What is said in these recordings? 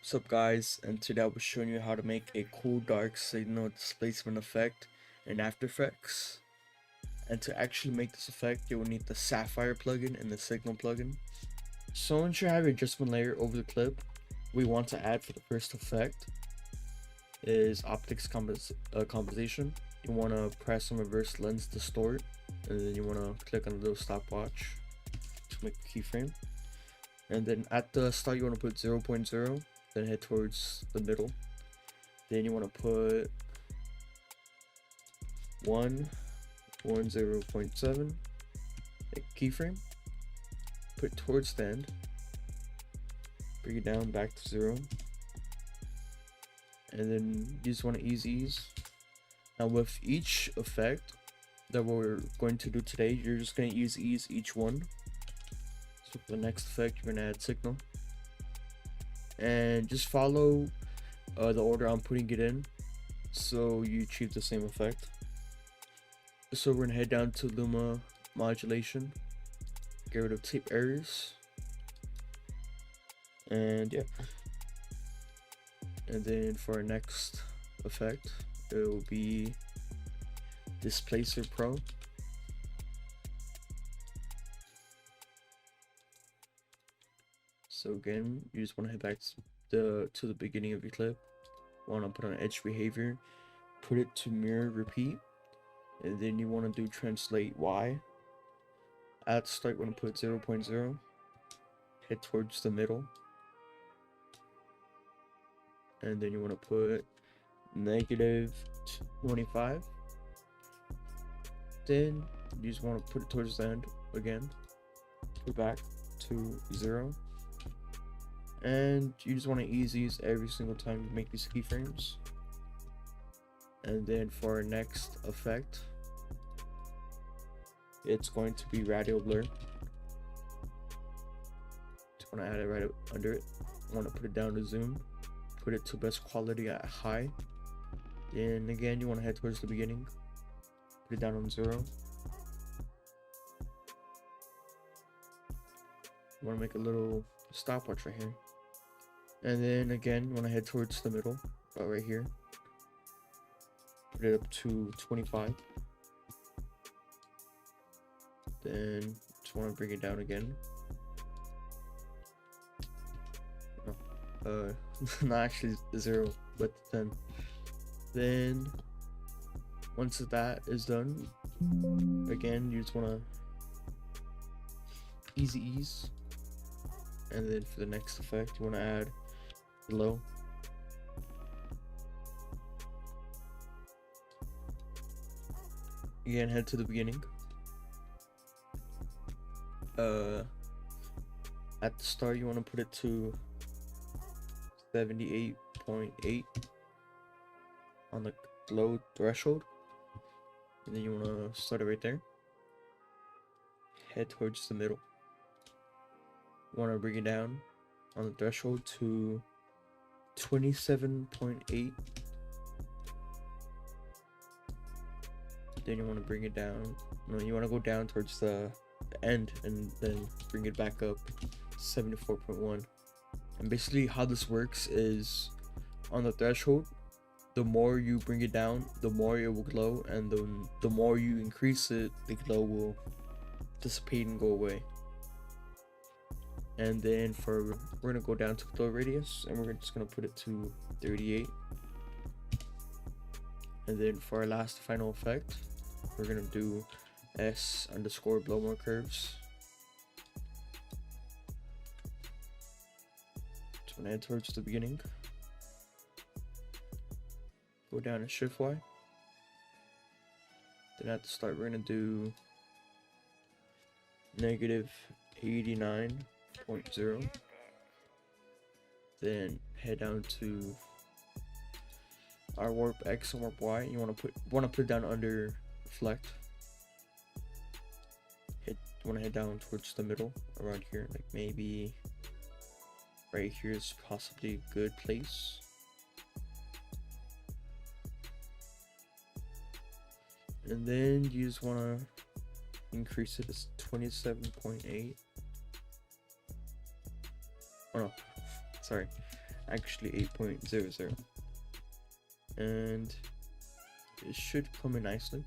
What's up guys, and today I'll be showing you how to make a cool dark signal displacement effect in After Effects. And to actually make this effect, you will need the Sapphire plugin and the Signal plugin. So once you have your adjustment layer over the clip, we want to add for the first effect is optics composition. You want to press on reverse lens distort, and then you want to click on the little stopwatch to make a keyframe. And then at the start you want to put 0.0, then head towards the middle. Then you want to put 0.7, a keyframe, put it towards the end, bring it down back to 0, and then you just want to ease. Now with each effect that we're going to do today, you're just going to ease each one. So for the next effect, you're going to add signal, and just follow the order I'm putting it in so you achieve the same effect. So we're gonna head down to Luma modulation, get rid of tape errors, and yeah. And then for our next effect, it will be Displacer Pro. So again, you just want to head back to the beginning of your clip. Want to put on edge behavior, put it to mirror repeat, and then you want to do translate Y. At start, want to put 0.0, head towards the middle, and then you want to put -25. Then you just want to put it towards the end again, put it back to 0. And you just want to ease these every single time you make these keyframes. And then for our next effect, it's going to be radial blur. Just want to add it right under it. Want to put it down to zoom, put it to best quality at high. Then again, you want to head towards the beginning, put it down on 0. You want to make a little stopwatch right here. And then again, you want to head towards the middle, about right here. Put it up to 25. Then just want to bring it down again. Not actually 0, but 10. Then once that is done, again, you just want to ease. And then for the next effect, you want to add glow. Again, head to the beginning. At the start, you want to put it to 78.8 on the glow threshold, and then you want to start it right there. Head towards the middle. You want to bring it down on the threshold to 27.8. Then you want to bring it down. No, you want to go down towards the end and then bring it back up 74.1. And basically how this works is, on the threshold, the more you bring it down, the more it will glow, and the more you increase it, the glow will dissipate and go away. And then we're gonna go down to glow radius, and we're just gonna put it to 38. And then for our last final effect, we're gonna do S_blow more curves. Just wanna head towards the beginning. Go down and shift Y. Then at the start, we're gonna do -89.0. Then head down to our warp X and warp Y. You want to put it down under reflect. You want to head down towards the middle, around here, like maybe right here is possibly a good place. And then you just want to increase it to 27.8. Oh no, sorry. actually 8.00, and it should come in nicely.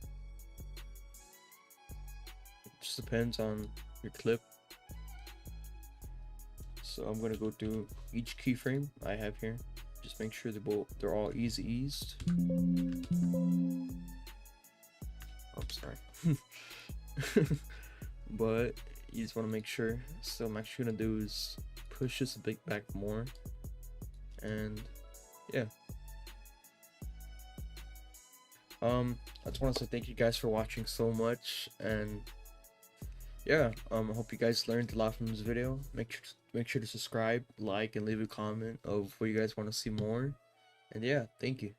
It just depends on your clip. So I'm gonna go through each keyframe I have here. Just make sure they're all easy eased. Oh, sorry. But you just want to make sure. So I'm actually gonna do is push this a bit back more, and yeah. I just want to say thank you guys for watching so much, and yeah, I hope you guys learned a lot from this video. Make sure to subscribe, like, and leave a comment of what you guys want to see more. And yeah, thank you.